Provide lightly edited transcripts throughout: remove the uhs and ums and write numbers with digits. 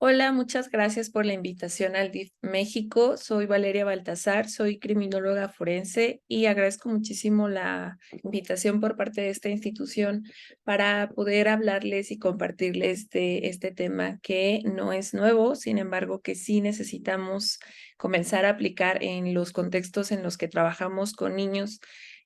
Hola, muchas gracias por la invitación al DIF México. Soy Valeria Baltazar, soy criminóloga forense y agradezco muchísimo la invitación por parte de esta institución para poder hablarles y compartirles de este tema que no es nuevo, sin embargo, que sí necesitamos comenzar a aplicar en los contextos en los que trabajamos con niños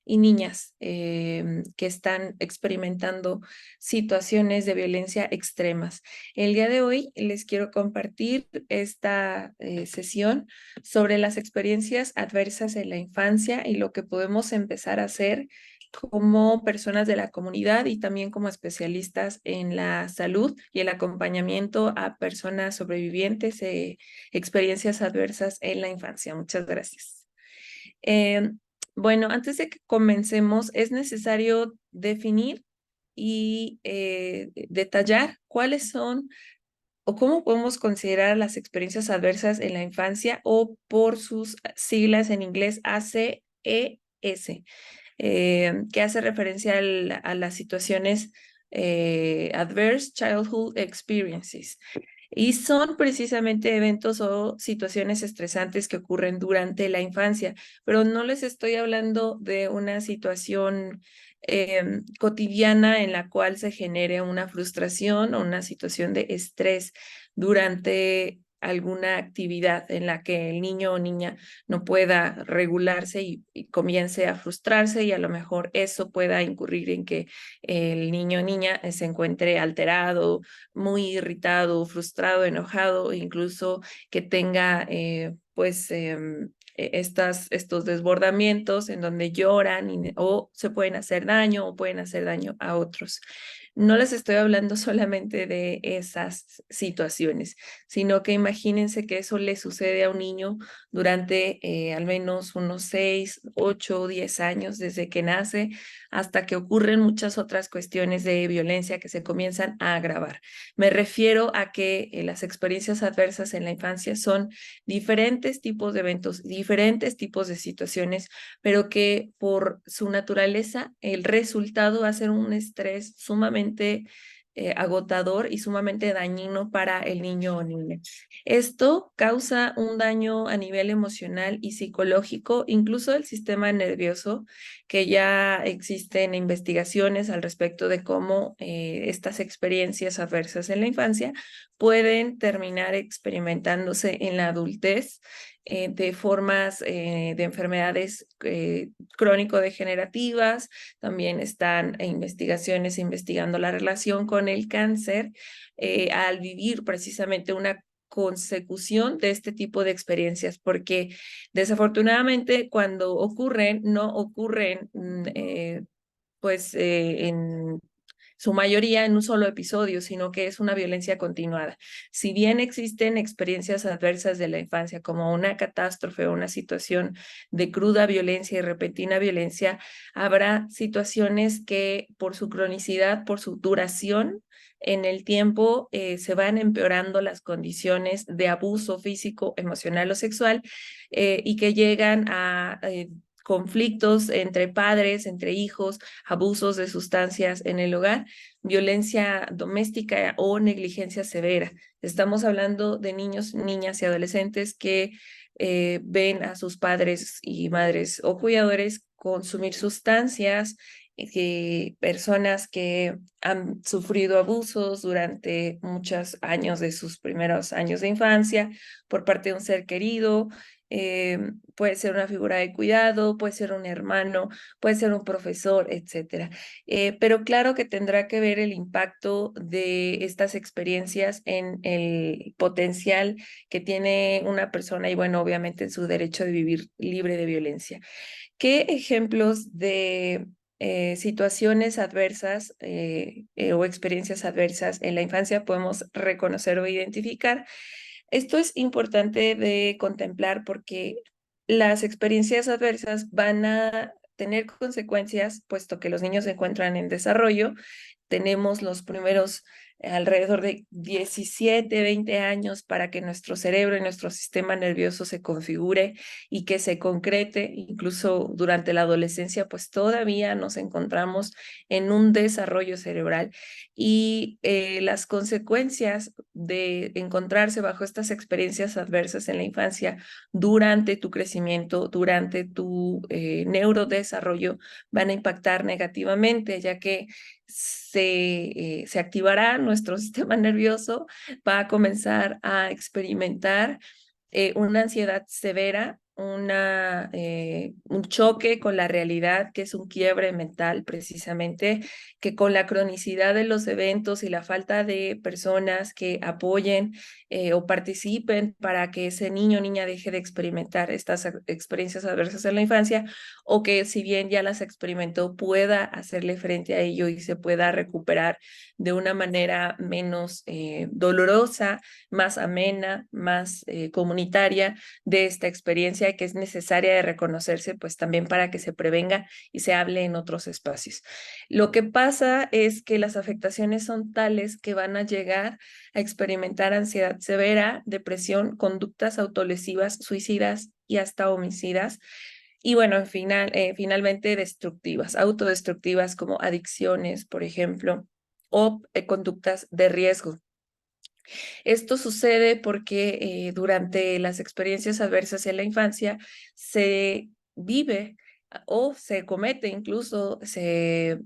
y niñas que están experimentando situaciones de violencia extremas. El día de hoy les quiero compartir esta sesión sobre las experiencias adversas en la infancia y lo que podemos empezar a hacer como personas de la comunidad y también como especialistas en la salud y el acompañamiento a personas sobrevivientes de experiencias adversas en la infancia. Muchas gracias. Eh, bueno, antes de que comencemos, es necesario definir y detallar cuáles son o cómo podemos considerar las experiencias adversas en la infancia o por sus siglas en inglés ACES, que hace referencia a las situaciones Adverse Childhood Experiences. Y son precisamente eventos o situaciones estresantes que ocurren durante la infancia, pero no les estoy hablando de una situación cotidiana en la cual se genere una frustración o una situación de estrés durante alguna actividad en la que el niño o niña no pueda regularse y comience a frustrarse y a lo mejor eso pueda incurrir en que el niño o niña se encuentre alterado, muy irritado, frustrado, enojado, incluso que tenga estos desbordamientos en donde lloran o se pueden hacer daño o pueden hacer daño a otros. No les estoy hablando solamente de esas situaciones, sino que imagínense que eso le sucede a un niño durante al menos unos 6, 8, 10 años desde que nace hasta que ocurren muchas otras cuestiones de violencia que se comienzan a agravar. Me refiero a que las experiencias adversas en la infancia son diferentes tipos de eventos, diferentes tipos de situaciones, pero que por su naturaleza el resultado va a ser un estrés sumamente agotador y sumamente dañino para el niño o niña. Esto causa un daño a nivel emocional y psicológico, incluso del sistema nervioso, que ya existen investigaciones al respecto de cómo estas experiencias adversas en la infancia pueden terminar experimentándose en la adultez de formas de enfermedades crónico-degenerativas. También están investigaciones investigando la relación con el cáncer al vivir precisamente una consecución de este tipo de experiencias, porque desafortunadamente cuando ocurren, no ocurren en su mayoría en un solo episodio, sino que es una violencia continuada. Si bien existen experiencias adversas de la infancia como una catástrofe o una situación de cruda violencia y repentina violencia, habrá situaciones que por su cronicidad, por su duración, en el tiempo se van empeorando las condiciones de abuso físico, emocional o sexual y que llegan a conflictos entre padres, entre hijos, abusos de sustancias en el hogar, violencia doméstica o negligencia severa. Estamos hablando de niños, niñas y adolescentes que ven a sus padres y madres o cuidadores consumir sustancias, personas que han sufrido abusos durante muchos años de sus primeros años de infancia por parte de un ser querido. Puede ser una figura de cuidado, puede ser un hermano, puede ser un profesor, etcétera. Pero claro que tendrá que ver el impacto de estas experiencias en el potencial que tiene una persona y bueno, obviamente en su derecho de vivir libre de violencia. ¿Qué ejemplos de situaciones adversas o experiencias adversas en la infancia podemos reconocer o identificar? Esto es importante de contemplar porque las experiencias adversas van a tener consecuencias, puesto que los niños se encuentran en desarrollo. Tenemos los primeros alrededor de 17, 20 años para que nuestro cerebro y nuestro sistema nervioso se configure y que se concrete. Incluso durante la adolescencia, pues todavía nos encontramos en un desarrollo cerebral y las consecuencias de encontrarse bajo estas experiencias adversas en la infancia durante tu crecimiento, durante tu neurodesarrollo, van a impactar negativamente, ya que se activará nuestro sistema nervioso, va a comenzar a experimentar una ansiedad severa, un choque con la realidad, que es un quiebre mental precisamente, que con la cronicidad de los eventos y la falta de personas que apoyen o participen para que ese niño o niña deje de experimentar estas experiencias adversas en la infancia, o que si bien ya las experimentó, pueda hacerle frente a ello y se pueda recuperar de una manera menos dolorosa, más amena, más comunitaria de esta experiencia, que es necesaria de reconocerse, pues también para que se prevenga y se hable en otros espacios. Lo que pasa es que las afectaciones son tales que van a llegar a experimentar ansiedad severa, depresión, conductas autolesivas, suicidas y hasta homicidas. Y bueno, finalmente destructivas, autodestructivas como adicciones, por ejemplo, o conductas de riesgo. Esto sucede porque durante las experiencias adversas en la infancia se vive o se comete, incluso se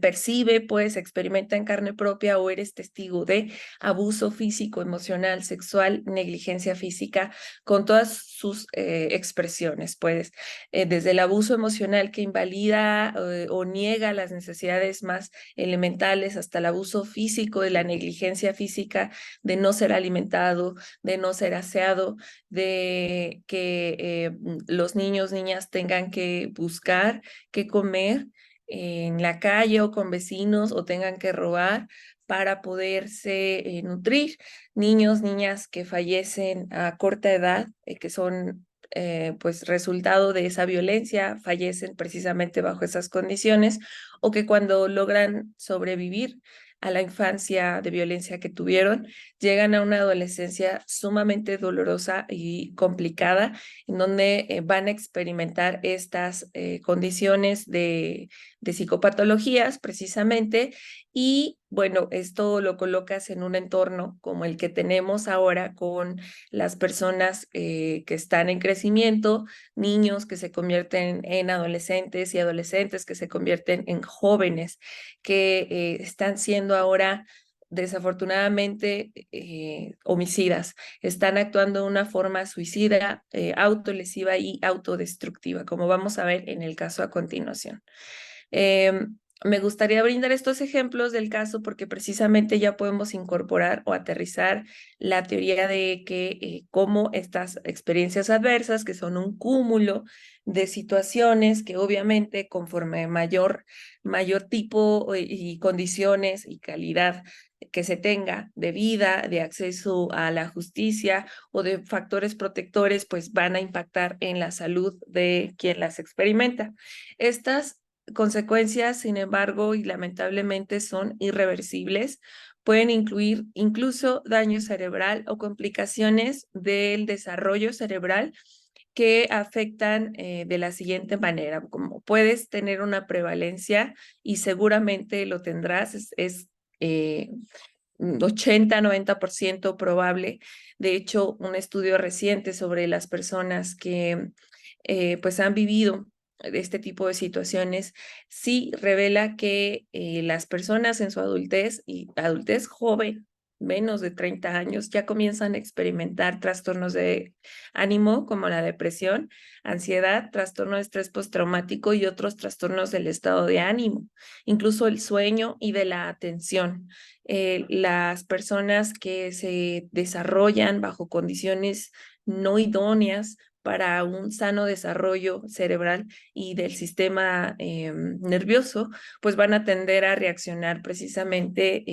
percibe, pues se experimenta en carne propia o eres testigo de abuso físico, emocional, sexual, negligencia física, con todas sus expresiones, pues desde el abuso emocional que invalida o niega las necesidades más elementales, hasta el abuso físico de la negligencia física, de no ser alimentado, de no ser aseado, de que los niños, niñas tengan que buscar qué comer en la calle o con vecinos, o tengan que robar para poderse nutrir. Niños, niñas que fallecen a corta edad, que son pues resultado de esa violencia, fallecen precisamente bajo esas condiciones, o que cuando logran sobrevivir a la infancia de violencia que tuvieron, llegan a una adolescencia sumamente dolorosa y complicada, en donde van a experimentar estas condiciones de psicopatologías precisamente. Y bueno, esto lo colocas en un entorno como el que tenemos ahora, con las personas que están en crecimiento, niños que se convierten en adolescentes y adolescentes que se convierten en jóvenes, que están siendo ahora desafortunadamente homicidas, están actuando de una forma suicida, autolesiva y autodestructiva, como vamos a ver en el caso a continuación. Me gustaría brindar estos ejemplos del caso porque precisamente ya podemos incorporar o aterrizar la teoría de que cómo estas experiencias adversas, que son un cúmulo de situaciones que obviamente conforme mayor tipo y condiciones y calidad que se tenga de vida, de acceso a la justicia o de factores protectores, pues van a impactar en la salud de quien las experimenta. Estas consecuencias, sin embargo, y lamentablemente son irreversibles, pueden incluir incluso daño cerebral o complicaciones del desarrollo cerebral que afectan de la siguiente manera: como puedes tener una prevalencia, y seguramente lo tendrás, es 80-90% probable. De hecho, un estudio reciente sobre las personas que pues han vivido este tipo de situaciones sí revela que las personas en su adultez y adultez joven, menos de 30 años, ya comienzan a experimentar trastornos de ánimo como la depresión, ansiedad, trastorno de estrés postraumático y otros trastornos del estado de ánimo, incluso el sueño y de la atención. Las personas que se desarrollan bajo condiciones no idóneas para un sano desarrollo cerebral y del sistema nervioso, pues van a tender a reaccionar precisamente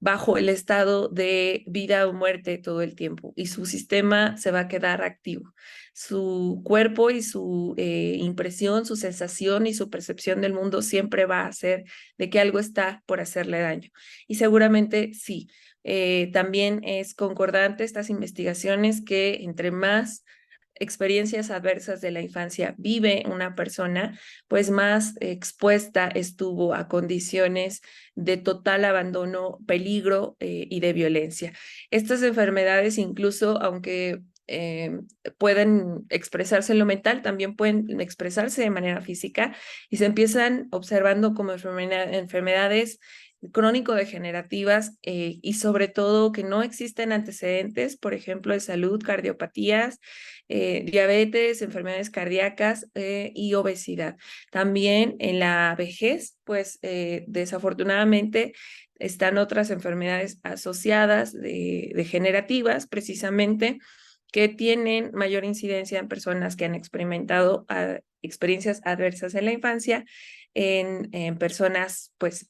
bajo el estado de vida o muerte todo el tiempo y su sistema se va a quedar activo. Su cuerpo y su impresión, su sensación y su percepción del mundo siempre va a ser de que algo está por hacerle daño. Y seguramente sí. También es concordante estas investigaciones que entre más experiencias adversas de la infancia vive una persona, pues más expuesta estuvo a condiciones de total abandono, peligro y de violencia. Estas enfermedades incluso, aunque eh, pueden expresarse en lo mental, también pueden expresarse de manera física y se empiezan observando como enfermedades crónico-degenerativas y sobre todo que no existen antecedentes, por ejemplo, de salud, cardiopatías, diabetes, enfermedades cardíacas y obesidad. También en la vejez, pues desafortunadamente están otras enfermedades asociadas degenerativas, precisamente, que tienen mayor incidencia en personas que han experimentado experiencias adversas en la infancia, en personas pues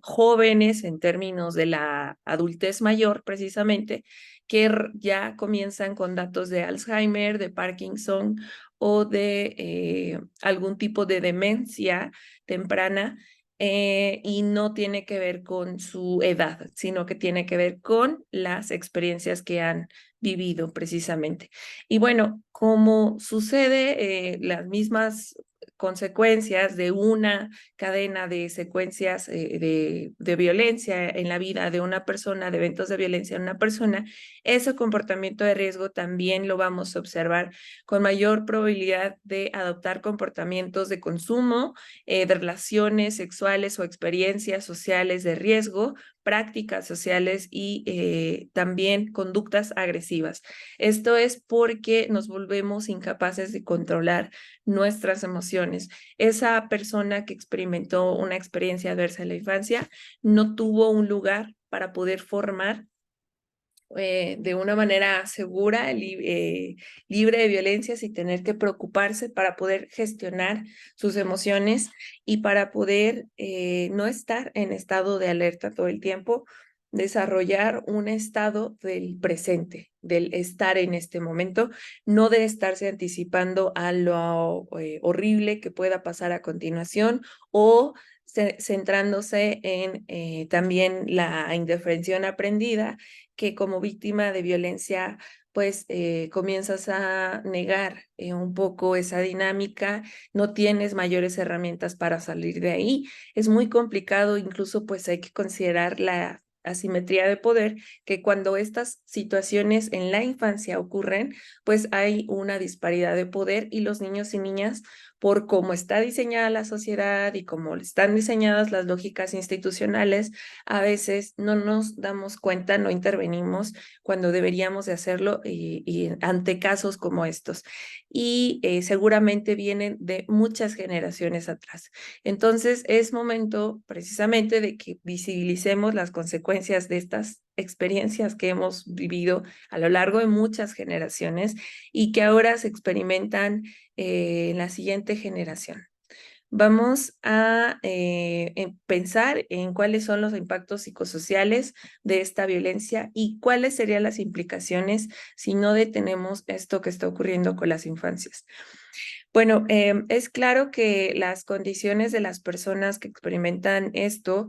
jóvenes en términos de la adultez mayor precisamente, que ya comienzan con datos de Alzheimer, de Parkinson o de algún tipo de demencia temprana. Y no tiene que ver con su edad, sino que tiene que ver con las experiencias que han vivido precisamente. Y bueno, como sucede, las mismas consecuencias de una cadena de secuencias de violencia en la vida de una persona, de eventos de violencia en una persona, ese comportamiento de riesgo también lo vamos a observar con mayor probabilidad de adoptar comportamientos de consumo, de relaciones sexuales o experiencias sociales de riesgo, prácticas sociales y también conductas agresivas. Esto es porque nos volvemos incapaces de controlar nuestras emociones. Esa persona que experimentó una experiencia adversa en la infancia no tuvo un lugar para poder formar de una manera segura, libre de violencias y tener que preocuparse para poder gestionar sus emociones y para poder no estar en estado de alerta todo el tiempo, desarrollar un estado del presente, del estar en este momento, no de estarse anticipando a lo horrible que pueda pasar a continuación o centrándose en también la indefensión aprendida, que como víctima de violencia, pues comienzas a negar un poco esa dinámica, no tienes mayores herramientas para salir de ahí. Es muy complicado, incluso pues hay que considerar la asimetría de poder, que cuando estas situaciones en la infancia ocurren, pues hay una disparidad de poder y los niños y niñas, por cómo está diseñada la sociedad y cómo están diseñadas las lógicas institucionales, a veces no nos damos cuenta, no intervenimos cuando deberíamos de hacerlo y ante casos como estos. Y seguramente vienen de muchas generaciones atrás. Entonces es momento precisamente de que visibilicemos las consecuencias de estas experiencias que hemos vivido a lo largo de muchas generaciones y que ahora se experimentan en la siguiente generación. Vamos a pensar en cuáles son los impactos psicosociales de esta violencia y cuáles serían las implicaciones si no detenemos esto que está ocurriendo con las infancias. Bueno, es claro que las condiciones de las personas que experimentan esto,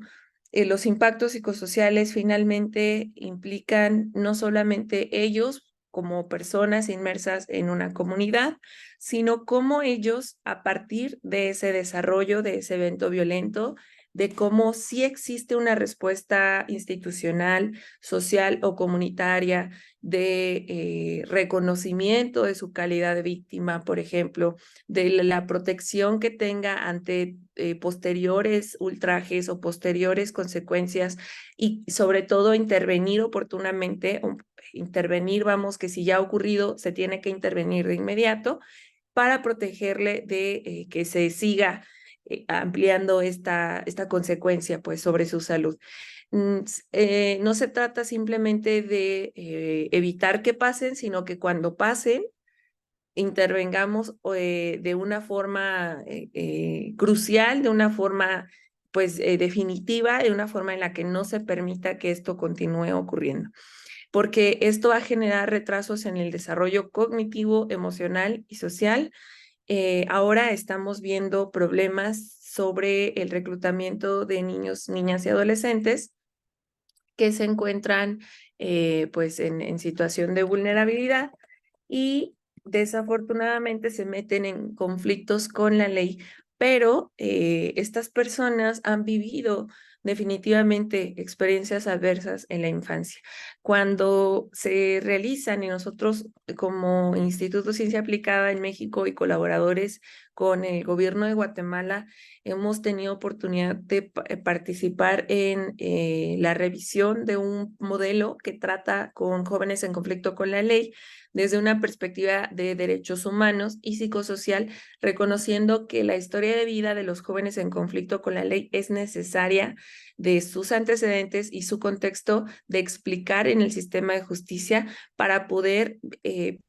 los impactos psicosociales finalmente implican no solamente ellos como personas inmersas en una comunidad, sino cómo ellos, a partir de ese desarrollo, de ese evento violento, de cómo sí existe una respuesta institucional, social o comunitaria de reconocimiento de su calidad de víctima, por ejemplo, de la protección que tenga ante posteriores ultrajes o posteriores consecuencias y sobre todo intervenir oportunamente, intervenir, vamos, que si ya ha ocurrido, se tiene que intervenir de inmediato para protegerle de que se siga ampliando esta consecuencia pues sobre su salud. No se trata simplemente de evitar que pasen, sino que cuando pasen, intervengamos de una forma crucial, de una forma definitiva, de una forma en la que no se permita que esto continúe ocurriendo, porque esto va a generar retrasos en el desarrollo cognitivo, emocional y social. Ahora estamos viendo problemas sobre el reclutamiento de niños, niñas y adolescentes que se encuentran en situación de vulnerabilidad y desafortunadamente se meten en conflictos con la ley, pero estas personas han vivido definitivamente experiencias adversas en la infancia. Cuando se realizan, y nosotros como Instituto Ciencia Aplicada en México y colaboradores con el gobierno de Guatemala, hemos tenido oportunidad de participar en la revisión de un modelo que trata con jóvenes en conflicto con la ley desde una perspectiva de derechos humanos y psicosocial, reconociendo que la historia de vida de los jóvenes en conflicto con la ley es necesaria de sus antecedentes y su contexto de explicar en el sistema de justicia para poder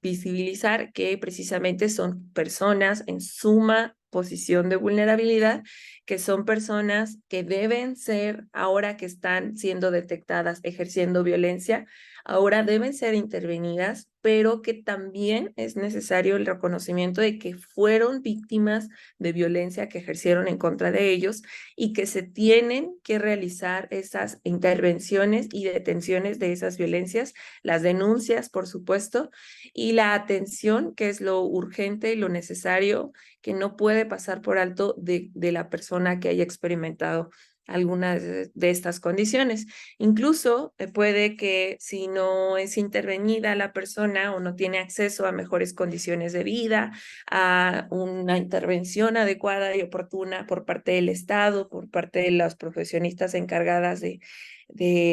visibilizar que precisamente son personas en suma posición de vulnerabilidad, que son personas que deben ser, ahora que están siendo detectadas ejerciendo violencia, ahora deben ser intervenidas, pero que también es necesario el reconocimiento de que fueron víctimas de violencia que ejercieron en contra de ellos y que se tienen que realizar esas intervenciones y detenciones de esas violencias, las denuncias, por supuesto, y la atención, que es lo urgente y lo necesario, que no puede pasar por alto de la persona que haya experimentado alguna de estas condiciones. Incluso puede que si no es intervenida la persona o no tiene acceso a mejores condiciones de vida, a una intervención adecuada y oportuna por parte del Estado, por parte de las profesionistas encargadas de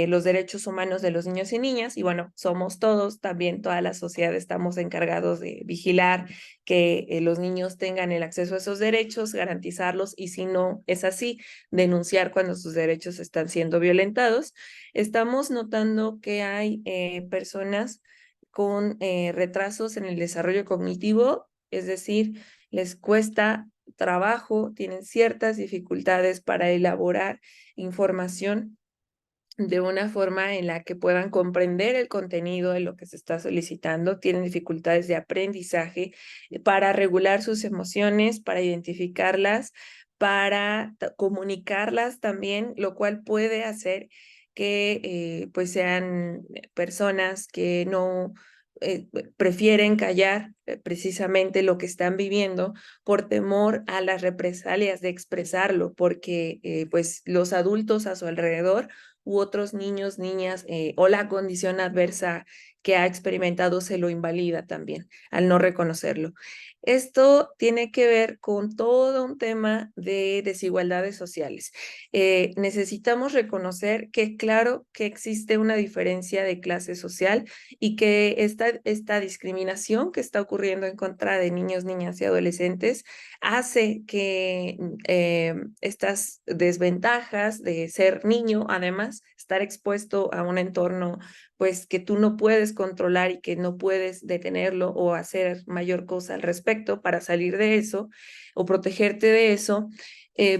los derechos humanos de los niños y niñas, y bueno, somos todos, también toda la sociedad estamos encargados de vigilar que los niños tengan el acceso a esos derechos, garantizarlos y si no es así, denunciar cuando sus derechos están siendo violentados. Estamos notando que hay personas con retrasos en el desarrollo cognitivo, es decir, les cuesta trabajo, tienen ciertas dificultades para elaborar información de una forma en la que puedan comprender el contenido de lo que se está solicitando, tienen dificultades de aprendizaje para regular sus emociones, para identificarlas, para comunicarlas también, lo cual puede hacer que pues sean personas que no prefieren callar precisamente lo que están viviendo por temor a las represalias de expresarlo, porque pues los adultos a su alrededor u otros niños, niñas o la condición adversa que ha experimentado se lo invalida también al no reconocerlo. Esto tiene que ver con todo un tema de desigualdades sociales. Necesitamos reconocer que claro que existe una diferencia de clase social y que esta discriminación que está ocurriendo en contra de niños, niñas y adolescentes hace que estas desventajas de ser niño, además, estar expuesto a un entorno pues que tú no puedes controlar y que no puedes detenerlo o hacer mayor cosa al respecto para salir de eso o protegerte de eso,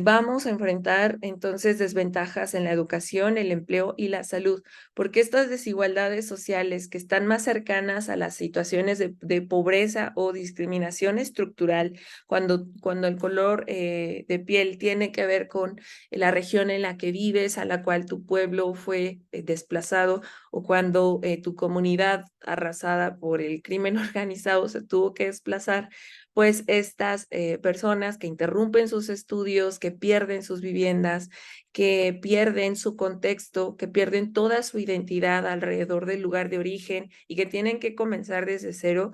vamos a enfrentar entonces desventajas en la educación, el empleo y la salud, porque estas desigualdades sociales que están más cercanas a las situaciones de pobreza o discriminación estructural, cuando el color de piel tiene que ver con la región en la que vives, a la cual tu pueblo fue desplazado, o cuando tu comunidad arrasada por el crimen organizado se tuvo que desplazar, pues estas personas que interrumpen sus estudios, que pierden sus viviendas, que pierden su contexto, que pierden toda su identidad alrededor del lugar de origen y que tienen que comenzar desde cero,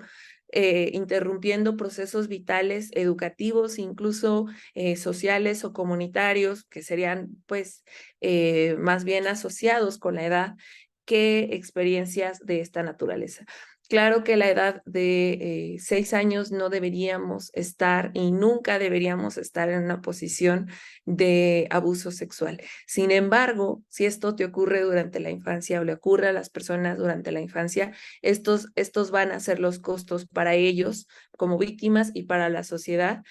interrumpiendo procesos vitales, educativos, incluso sociales o comunitarios, que serían pues más bien asociados con la edad que experiencias de esta naturaleza. Claro que la edad de 6 años no deberíamos estar y nunca deberíamos estar en una posición de abuso sexual. Sin embargo, si esto te ocurre durante la infancia o le ocurre a las personas durante la infancia, estos van a ser los costos para ellos como víctimas y para la sociedad.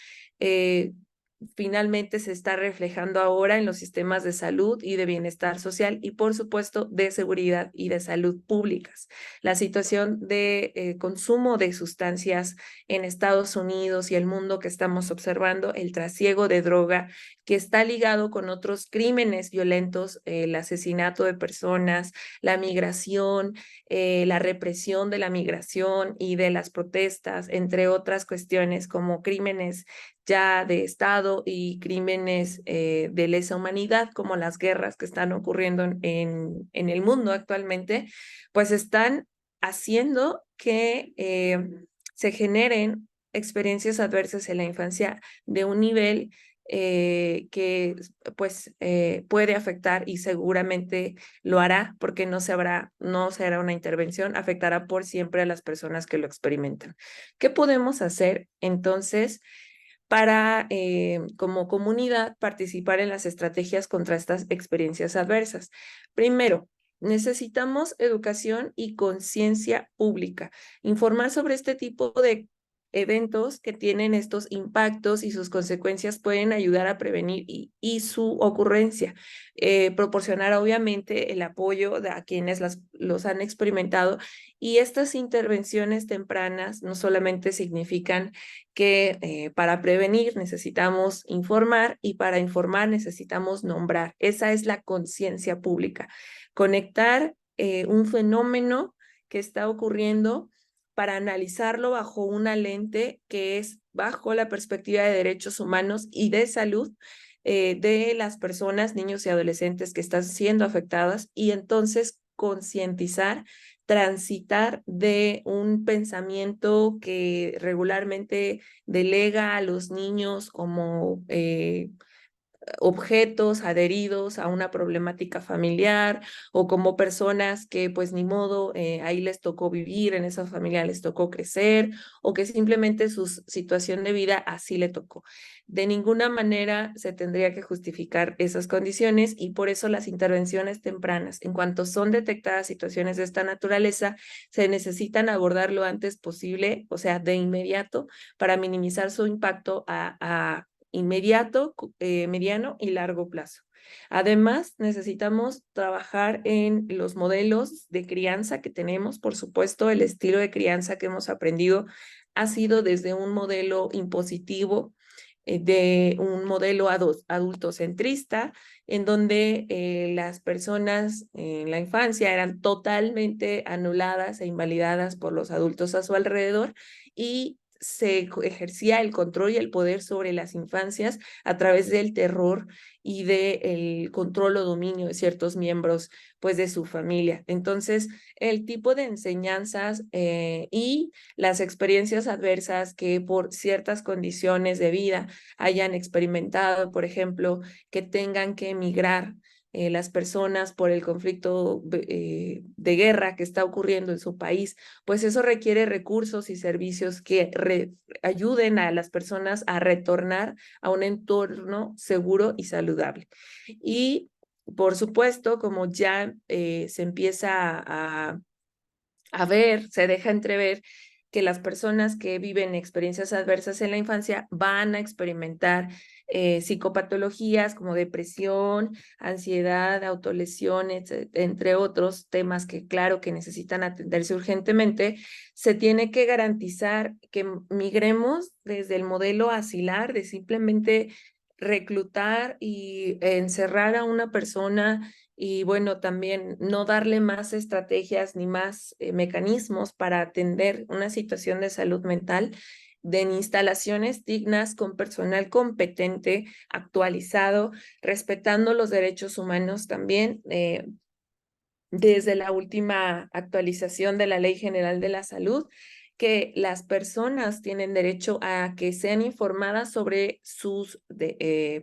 finalmente se está reflejando ahora en los sistemas de salud y de bienestar social y, por supuesto, de seguridad y de salud públicas. La situación de consumo de sustancias en Estados Unidos y el mundo que estamos observando, el trasiego de droga, que está ligado con otros crímenes violentos, el asesinato de personas, la migración, la represión de la migración y de las protestas, entre otras cuestiones como crímenes ya de Estado y crímenes de lesa humanidad, como las guerras que están ocurriendo en el mundo actualmente, pues están haciendo que se generen experiencias adversas en la infancia de un nivel que pues puede afectar y seguramente lo hará porque no será una intervención, afectará por siempre a las personas que lo experimentan. ¿Qué podemos hacer entonces para, como comunidad, participar en las estrategias contra estas experiencias adversas? Primero, necesitamos educación y conciencia pública, informar sobre este tipo de eventos que tienen estos impactos y sus consecuencias pueden ayudar a prevenir y su ocurrencia. Proporcionar obviamente el apoyo a quienes los han experimentado, y estas intervenciones tempranas no solamente significan que para prevenir necesitamos informar y para informar necesitamos nombrar. Esa es la conciencia pública. Conectar un fenómeno que está ocurriendo para analizarlo bajo una lente que es bajo la perspectiva de derechos humanos y de salud de las personas, niños y adolescentes que están siendo afectadas, y entonces concientizar, transitar de un pensamiento que regularmente delega a los niños como objetos adheridos a una problemática familiar o como personas que pues ni modo, ahí les tocó vivir, en esa familia les tocó crecer o que simplemente su situación de vida así le tocó. De ninguna manera se tendría que justificar esas condiciones y por eso las intervenciones tempranas, en cuanto son detectadas situaciones de esta naturaleza, se necesitan abordar lo antes posible, o sea, de inmediato, para minimizar su impacto a inmediato, mediano y largo plazo. Además, necesitamos trabajar en los modelos de crianza que tenemos. Por supuesto, el estilo de crianza que hemos aprendido ha sido desde un modelo impositivo, de un modelo adultocentrista, en donde las personas en la infancia eran totalmente anuladas e invalidadas por los adultos a su alrededor y se ejercía el control y el poder sobre las infancias a través del terror y del control o dominio de ciertos miembros pues de su familia. Entonces, el tipo de enseñanzas y las experiencias adversas que por ciertas condiciones de vida hayan experimentado, por ejemplo, que tengan que emigrar las personas por el conflicto de guerra que está ocurriendo en su país, pues eso requiere recursos y servicios que ayuden a las personas a retornar a un entorno seguro y saludable. Y por supuesto, como ya se empieza a ver, se deja entrever que las personas que viven experiencias adversas en la infancia van a experimentar psicopatologías como depresión, ansiedad, autolesiones, entre otros temas que claro que necesitan atenderse urgentemente. Se tiene que garantizar que migremos desde el modelo asilar de simplemente reclutar y encerrar a una persona y bueno, también no darle más estrategias ni más mecanismos para atender una situación de salud mental, de instalaciones dignas con personal competente, actualizado, respetando los derechos humanos también. Desde la última actualización de la Ley General de la Salud, que las personas tienen derecho a que sean informadas sobre sus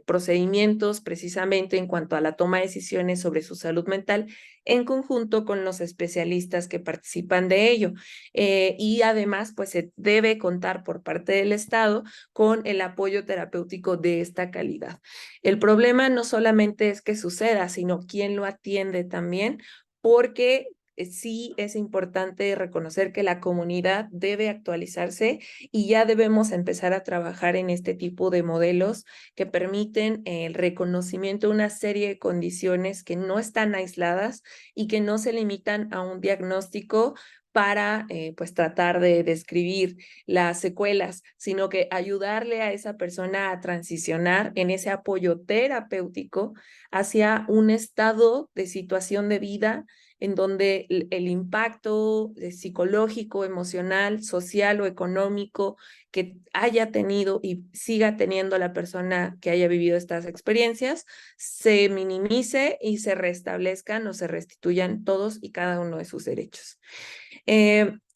procedimientos precisamente en cuanto a la toma de decisiones sobre su salud mental en conjunto con los especialistas que participan de ello. Y además, pues se debe contar por parte del Estado con el apoyo terapéutico de esta calidad. El problema no solamente es que suceda, sino quién lo atiende también, porque sí es importante reconocer que la comunidad debe actualizarse y ya debemos empezar a trabajar en este tipo de modelos que permiten el reconocimiento de una serie de condiciones que no están aisladas y que no se limitan a un diagnóstico para pues tratar de describir las secuelas, sino que ayudarle a esa persona a transicionar en ese apoyo terapéutico hacia un estado de situación de vida en donde el impacto psicológico, emocional, social o económico que haya tenido y siga teniendo la persona que haya vivido estas experiencias se minimice y se restablezcan o se restituyan todos y cada uno de sus derechos.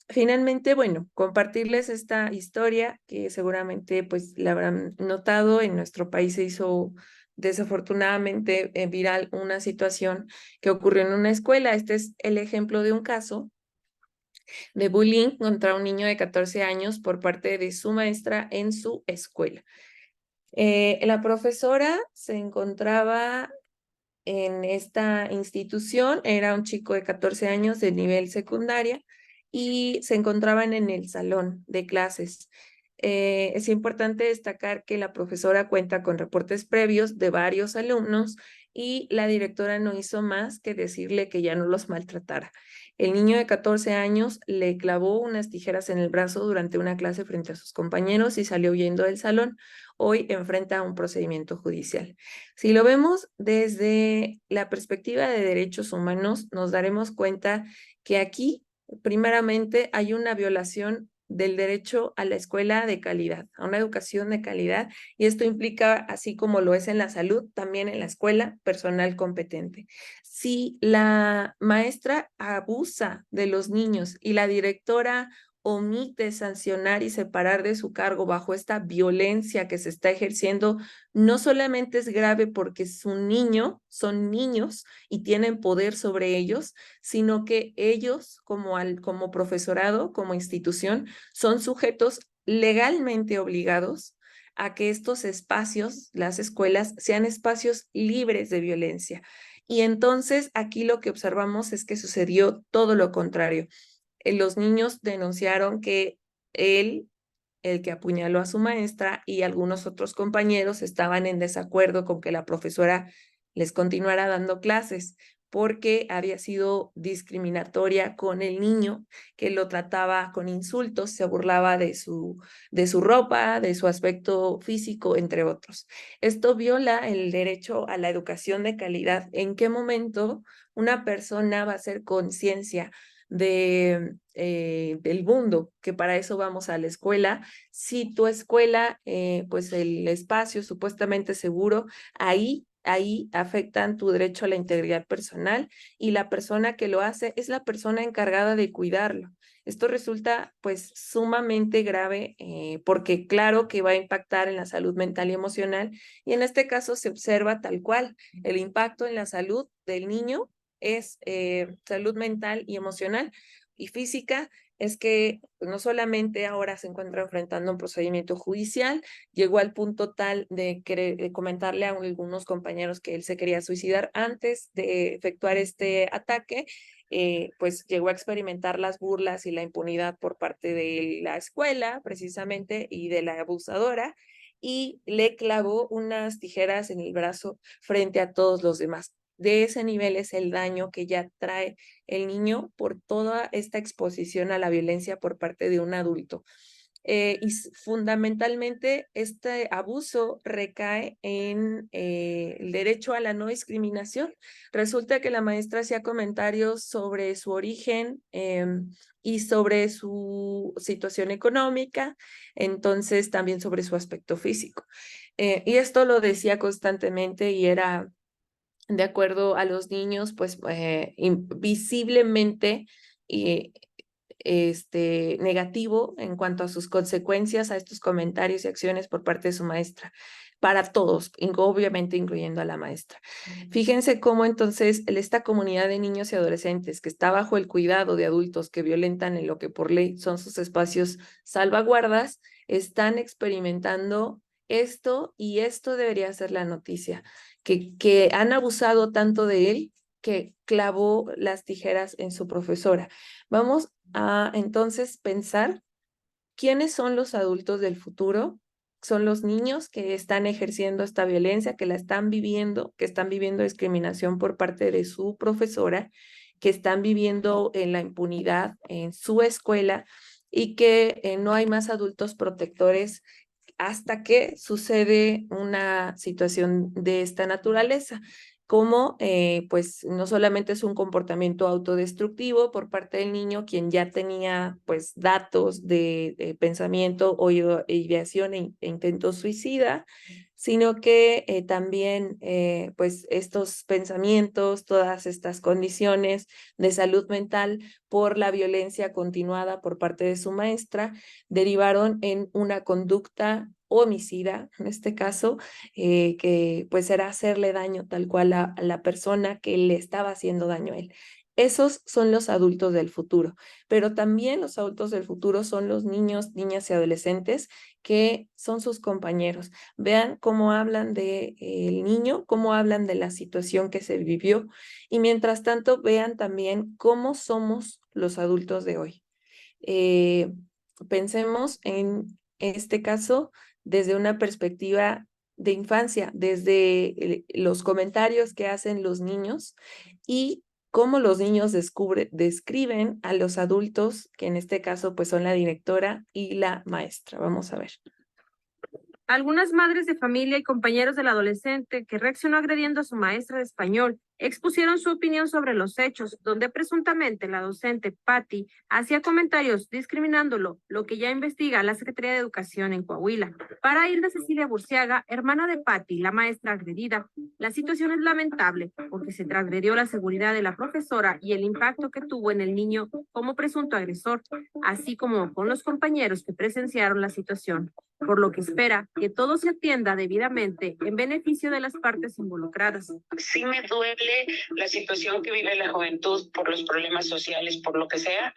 Finalmente, bueno, compartirles esta historia que seguramente pues la habrán notado. En nuestro país se hizo desafortunadamente viral una situación que ocurrió en una escuela. Este es el ejemplo de un caso de bullying contra un niño de 14 años por parte de su maestra en su escuela. La profesora se encontraba en esta institución, era un chico de 14 años de nivel secundaria y se encontraban en el salón de clases. Es importante destacar que la profesora cuenta con reportes previos de varios alumnos y la directora no hizo más que decirle que ya no los maltratara. El niño de 14 años le clavó unas tijeras en el brazo durante una clase frente a sus compañeros y salió huyendo del salón. Hoy enfrenta un procedimiento judicial. Si lo vemos desde la perspectiva de derechos humanos, nos daremos cuenta que aquí, primeramente, hay una violación del derecho a la escuela de calidad, a una educación de calidad, y esto implica, así como lo es en la salud, también en la escuela, personal competente. Si la maestra abusa de los niños y la directora omite sancionar y separar de su cargo bajo esta violencia que se está ejerciendo, no solamente es grave porque es un niño, son niños y tienen poder sobre ellos, sino que ellos como profesorado, como institución, son sujetos legalmente obligados a que estos espacios, las escuelas, sean espacios libres de violencia. Y entonces aquí lo que observamos es que sucedió todo lo contrario. Los niños denunciaron que él, el que apuñaló a su maestra, y algunos otros compañeros estaban en desacuerdo con que la profesora les continuara dando clases porque había sido discriminatoria con el niño, que lo trataba con insultos, se burlaba de su ropa, de su aspecto físico, entre otros. Esto viola el derecho a la educación de calidad. ¿En qué momento una persona va a hacer conciencia del mundo, que para eso vamos a la escuela? Si tu escuela, pues el espacio supuestamente seguro, ahí afectan tu derecho a la integridad personal y la persona que lo hace es la persona encargada de cuidarlo. Esto resulta pues sumamente grave porque claro que va a impactar en la salud mental y emocional, y en este caso se observa tal cual el impacto en la salud del niño es salud mental y emocional y física. Es que no solamente ahora se encuentra enfrentando un procedimiento judicial, llegó al punto tal de comentarle a algunos compañeros que él se quería suicidar antes de efectuar este ataque. Pues llegó a experimentar las burlas y la impunidad por parte de la escuela, precisamente, y de la abusadora, y le clavó unas tijeras en el brazo frente a todos los demás. De ese nivel es el daño que ya trae el niño por toda esta exposición a la violencia por parte de un adulto. Y fundamentalmente este abuso recae en el derecho a la no discriminación. Resulta que la maestra hacía comentarios sobre su origen y sobre su situación económica, entonces también sobre su aspecto físico. Y esto lo decía constantemente y era de acuerdo a los niños, pues visiblemente negativo en cuanto a sus consecuencias a estos comentarios y acciones por parte de su maestra, para todos, obviamente incluyendo a la maestra. Fíjense cómo entonces esta comunidad de niños y adolescentes que está bajo el cuidado de adultos que violentan en lo que por ley son sus espacios salvaguardas, están experimentando esto, y esto debería ser la noticia, que han abusado tanto de él que clavó las tijeras en su profesora. Vamos a entonces pensar quiénes son los adultos del futuro. Son los niños que están ejerciendo esta violencia, que la están viviendo, que están viviendo discriminación por parte de su profesora, que están viviendo en la impunidad en su escuela y que no hay más adultos protectores hasta que sucede una situación de esta naturaleza, como pues no solamente es un comportamiento autodestructivo por parte del niño, quien ya tenía pues datos de pensamiento o ideación e intento suicida, sino que también pues estos pensamientos, todas estas condiciones de salud mental por la violencia continuada por parte de su maestra, derivaron en una conducta homicida, en este caso, que pues era hacerle daño tal cual a la persona que le estaba haciendo daño a él. Esos son los adultos del futuro, pero también los adultos del futuro son los niños, niñas y adolescentes que son sus compañeros. Vean cómo hablan del niño, cómo hablan de la situación que se vivió y mientras tanto vean también cómo somos los adultos de hoy. Eh, Pensemos en este caso desde una perspectiva de infancia, desde los comentarios que hacen los niños y cómo los niños describen a los adultos, que en este caso pues son la directora y la maestra. Vamos a ver. Algunas madres de familia y compañeros del adolescente que reaccionó agrediendo a su maestra de español expusieron su opinión sobre los hechos, donde presuntamente la docente Patti hacía comentarios discriminándolo, lo que ya investiga la Secretaría de Educación en Coahuila. Para Hilda Cecilia Burciaga, hermana de Patti, la maestra agredida, la situación es lamentable porque se transgredió la seguridad de la profesora y el impacto que tuvo en el niño como presunto agresor, así como con los compañeros que presenciaron la situación, por lo que espera que todo se atienda debidamente en beneficio de las partes involucradas. Sí me duele la situación que vive la juventud por los problemas sociales, por lo que sea.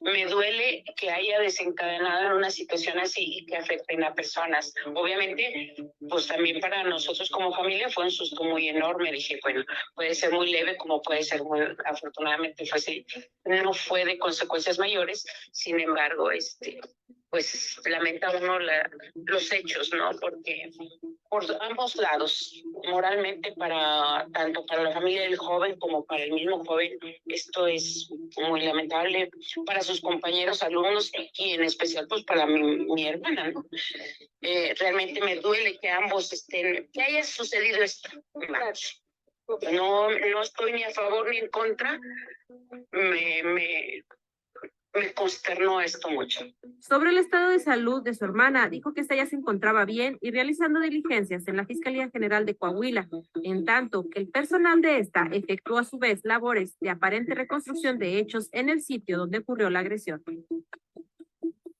Me duele que haya desencadenado en una situación así y que afecten a personas. Obviamente, pues también para nosotros como familia fue un susto muy enorme. Dije, bueno, puede ser muy leve como puede ser muy, afortunadamente fue así. No fue de consecuencias mayores, sin embargo, pues lamenta uno los hechos, ¿no? Porque por ambos lados, moralmente tanto para la familia del joven como para el mismo joven, esto es muy lamentable para sus compañeros alumnos y en especial pues para mi hermana, ¿no? Realmente me duele que ambos que haya sucedido esto. No estoy ni a favor ni en contra. Me consternó esto mucho. Sobre el estado de salud de su hermana, dijo que esta ya se encontraba bien y realizando diligencias en la Fiscalía General de Coahuila, en tanto que el personal de esta efectuó a su vez labores de aparente reconstrucción de hechos en el sitio donde ocurrió la agresión.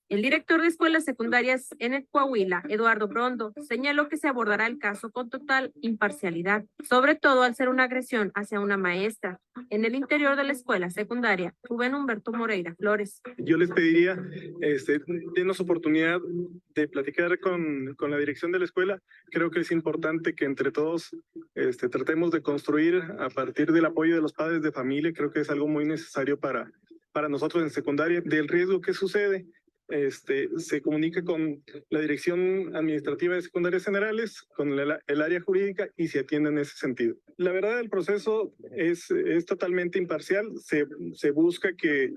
El director de escuelas secundarias en el Coahuila, Eduardo Brondo, señaló que se abordará el caso con total imparcialidad, sobre todo al ser una agresión hacia una maestra. En el interior de la escuela secundaria, Rubén Humberto Moreira Flores. Yo les pediría, denos oportunidad de platicar con la dirección de la escuela. Creo que es importante que entre todos tratemos de construir a partir del apoyo de los padres de familia. Creo que es algo muy necesario para nosotros en secundaria. Del riesgo que sucede, se comunica con la Dirección Administrativa de Secundarias Generales, con el área jurídica y se atiende en ese sentido. La verdad, el proceso es totalmente imparcial. Se busca que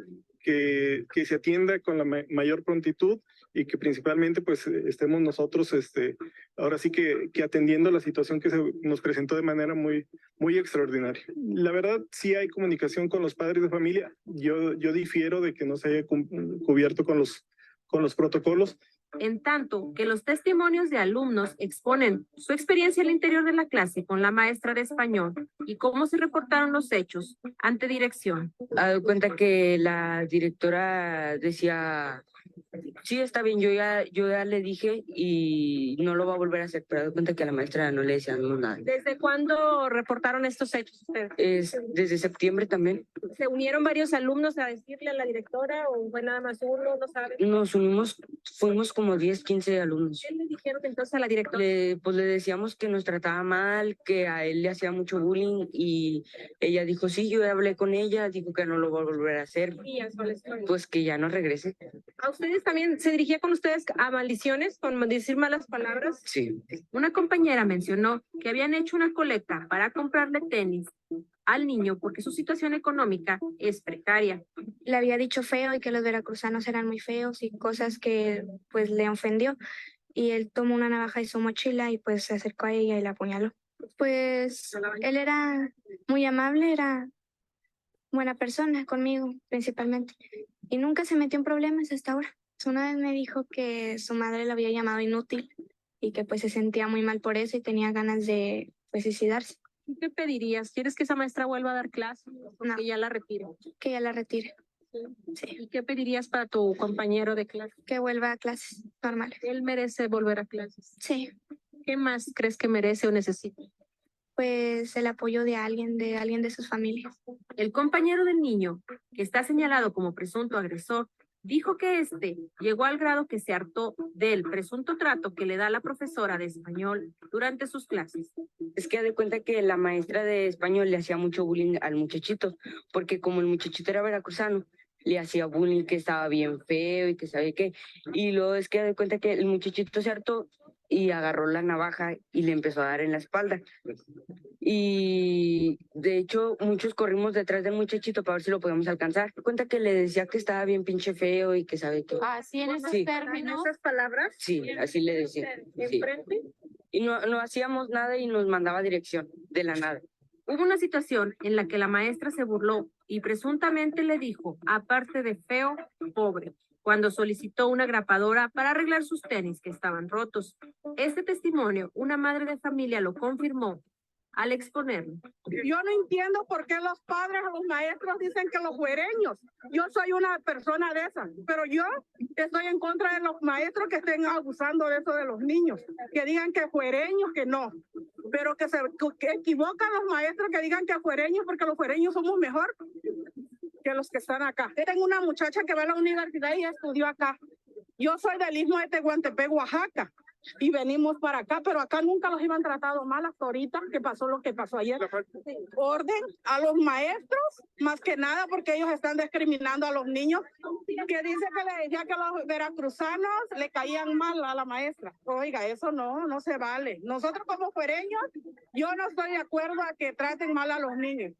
se atienda con la mayor prontitud y que principalmente pues estemos nosotros ahora sí que atendiendo la situación que se nos presentó de manera muy, muy extraordinaria. La verdad, sí hay comunicación con los padres de familia. Yo difiero de que no se haya cubierto con los protocolos. En tanto que los testimonios de alumnos exponen su experiencia al interior de la clase con la maestra de español y cómo se reportaron los hechos ante dirección. Ha dado cuenta que la directora decía Sí, está bien, yo ya le dije y no lo va a volver a hacer, pero de cuenta que a la maestra no le decíamos nada. ¿Desde cuándo reportaron estos hechos ustedes? Es desde septiembre también. ¿Se unieron varios alumnos a decirle a la directora o fue nada más uno? ¿No saben? Nos unimos, fuimos como 10, 15 alumnos. ¿Qué le dijeron entonces a la directora? Pues le decíamos que nos trataba mal, que a él le hacía mucho bullying y ella dijo, sí, yo hablé con ella, dijo que no lo va a volver a hacer, Sí, a su escuela. pues que ya no regrese. ¿A ustedes también se dirigía con ustedes a maldiciones, con decir malas palabras? Sí. Una compañera mencionó que habían hecho una colecta para comprarle tenis al niño porque su situación económica es precaria. Le había dicho feo y que los veracruzanos eran muy feos y cosas que pues le ofendió. Y él tomó una navaja de su mochila y pues se acercó a ella y la apuñaló. Pues él era muy amable, era buena persona conmigo principalmente. Y nunca se metió en problemas hasta ahora. Una vez me dijo que su madre lo había llamado inútil y que pues se sentía muy mal por eso y tenía ganas de pues, suicidarse. ¿Qué pedirías? ¿Quieres que esa maestra vuelva a dar clases o No. que ya la retire? Que ella la retire. Sí. ¿Y qué pedirías para tu compañero de clase? Que vuelva a clases normales. Él merece volver a clases. Sí. ¿Qué más crees que merece o necesita? Pues el apoyo de alguien de sus familias. El compañero del niño, que está señalado como presunto agresor, dijo que este llegó al grado que se hartó del presunto trato que le da la profesora de español durante sus clases. Es que de cuenta que la maestra de español le hacía mucho bullying al muchachito, porque como el muchachito era veracruzano, le hacía bullying que estaba bien feo y que sabe qué. Y luego es que de cuenta que el muchachito se hartó y agarró la navaja y le empezó a dar en la espalda. Y de hecho muchos corrimos detrás del muchachito para ver si lo podíamos alcanzar. De cuenta que le decía que estaba bien pinche feo y que sabe qué. Así en esos Sí. términos. ¿En esas palabras? Sí, así le decía. Sí. ¿Enfrente? Y no hacíamos nada y nos mandaba dirección de la nada. Hubo una situación en la que la maestra se burló y presuntamente le dijo, aparte de feo, pobre, cuando solicitó una grapadora para arreglar sus tenis que estaban rotos. Este testimonio, una madre de familia lo confirmó al exponerlo. Yo no entiendo por qué los padres o los maestros dicen que los güereños. Yo soy una persona de esas, pero yo estoy en contra de los maestros que estén abusando de eso de los niños, que digan que fuereños, que no, pero que equivocan los maestros que digan que fuereños porque los fuereños somos mejor que los que están acá. Tengo una muchacha que va a la universidad y estudió acá. Yo soy del Istmo de Tehuantepec, Oaxaca. Y venimos para acá, pero acá nunca los iban tratado mal hasta ahorita, que pasó lo que pasó ayer. Orden a los maestros, más que nada porque ellos están discriminando a los niños, que dice que le decía que los veracruzanos le caían mal a la maestra. Oiga, eso no se vale. Nosotros como fuereños, yo no estoy de acuerdo a que traten mal a los niños.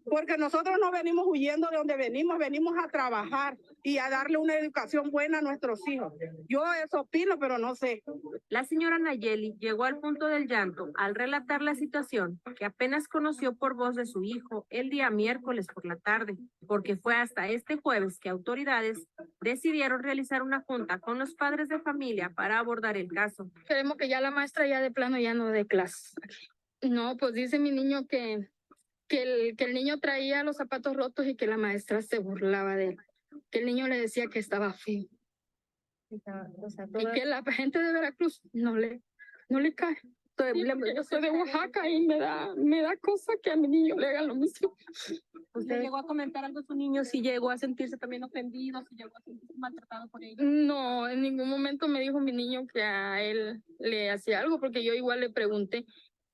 Porque nosotros no venimos huyendo de donde venimos a trabajar y a darle una educación buena a nuestros hijos. Yo eso opino, pero no sé. La señora Nayeli llegó al punto del llanto al relatar la situación que apenas conoció por voz de su hijo el día miércoles por la tarde, porque fue hasta este jueves que autoridades decidieron realizar una junta con los padres de familia para abordar el caso. Queremos que ya la maestra ya de plano ya no dé clases. No, pues dice mi niño que el niño traía los zapatos rotos y que la maestra se burlaba de él, que el niño le decía que estaba feo. Y que la gente de Veracruz no le cae. Yo soy de Oaxaca y me da cosa que a mi niño le hagan lo mismo. ¿Usted llegó a comentar algo a su niño? Si llegó a sentirse también ofendido, si llegó a sentirse maltratado por ella. No, en ningún momento me dijo mi niño que a él le hacía algo, porque yo igual le pregunté.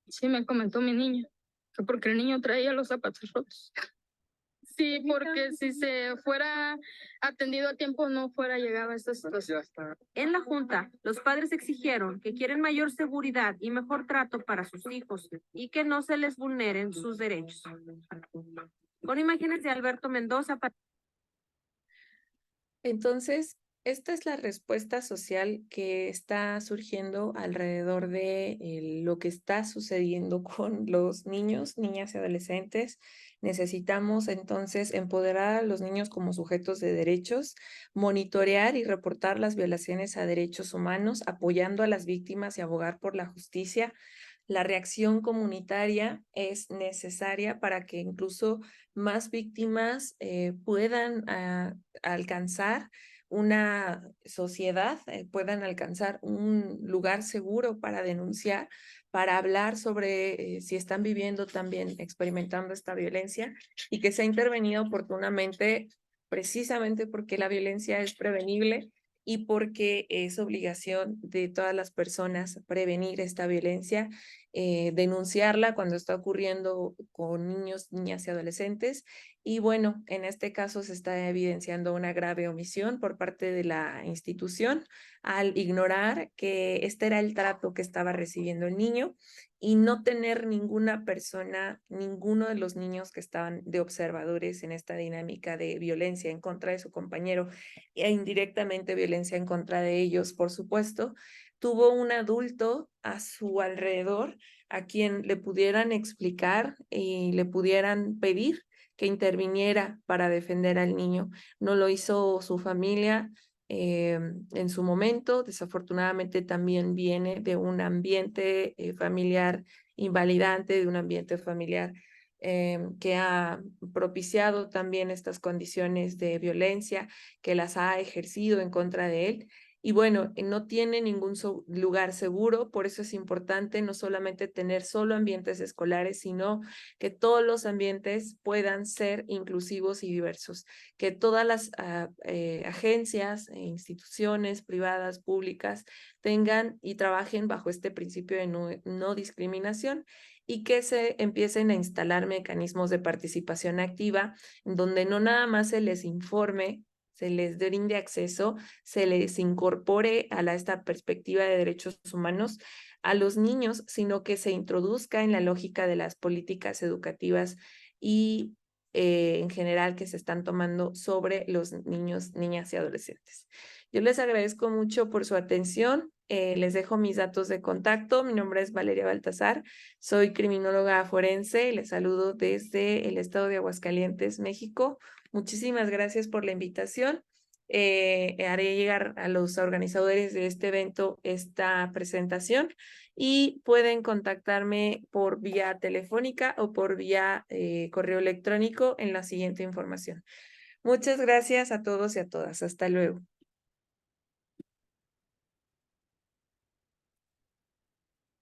Sí, me comentó mi niño. Porque el niño traía los zapatos rotos. Sí, porque si se fuera atendido a tiempo no fuera llegado a esta situación. En la junta, los padres exigieron que quieren mayor seguridad y mejor trato para sus hijos y que no se les vulneren sus derechos. Con imágenes de Alberto Mendoza. Entonces, esta es la respuesta social que está surgiendo alrededor de lo que está sucediendo con los niños, niñas y adolescentes. Necesitamos entonces empoderar a los niños como sujetos de derechos, monitorear y reportar las violaciones a derechos humanos, apoyando a las víctimas y abogar por la justicia. La reacción comunitaria es necesaria para que incluso más víctimas puedan alcanzar una sociedad puedan alcanzar un lugar seguro para denunciar, para hablar sobre si están viviendo también, experimentando esta violencia, y que se ha intervenido oportunamente precisamente porque la violencia es prevenible y porque es obligación de todas las personas prevenir esta violencia, denunciarla cuando está ocurriendo con niños, niñas y adolescentes. Y bueno, en este caso se está evidenciando una grave omisión por parte de la institución al ignorar que este era el trato que estaba recibiendo el niño y no tener ninguna persona, ninguno de los niños que estaban de observadores en esta dinámica de violencia en contra de su compañero e indirectamente violencia en contra de ellos, por supuesto, tuvo un adulto a su alrededor a quien le pudieran explicar y le pudieran pedir que interviniera para defender al niño. No lo hizo su familia en su momento. Desafortunadamente también viene de un ambiente familiar invalidante, de un ambiente familiar que ha propiciado también estas condiciones de violencia, que las ha ejercido en contra de él. Y bueno, no tiene ningún lugar seguro, por eso es importante no solamente tener solo ambientes escolares, sino que todos los ambientes puedan ser inclusivos y diversos, que todas las agencias e instituciones privadas, públicas, tengan y trabajen bajo este principio de no discriminación y que se empiecen a instalar mecanismos de participación activa, donde no nada más se les informe, se les brinde acceso, se les incorpore a esta perspectiva de derechos humanos a los niños, sino que se introduzca en la lógica de las políticas educativas y en general que se están tomando sobre los niños, niñas y adolescentes. Yo les agradezco mucho por su atención. Les dejo mis datos de contacto. Mi nombre es Valeria Baltazar, soy criminóloga forense y les saludo desde el estado de Aguascalientes, México. Muchísimas gracias por la invitación. Haré llegar a los organizadores de este evento esta presentación y pueden contactarme por vía telefónica o por vía correo electrónico en la siguiente información. Muchas gracias a todos y a todas. Hasta luego.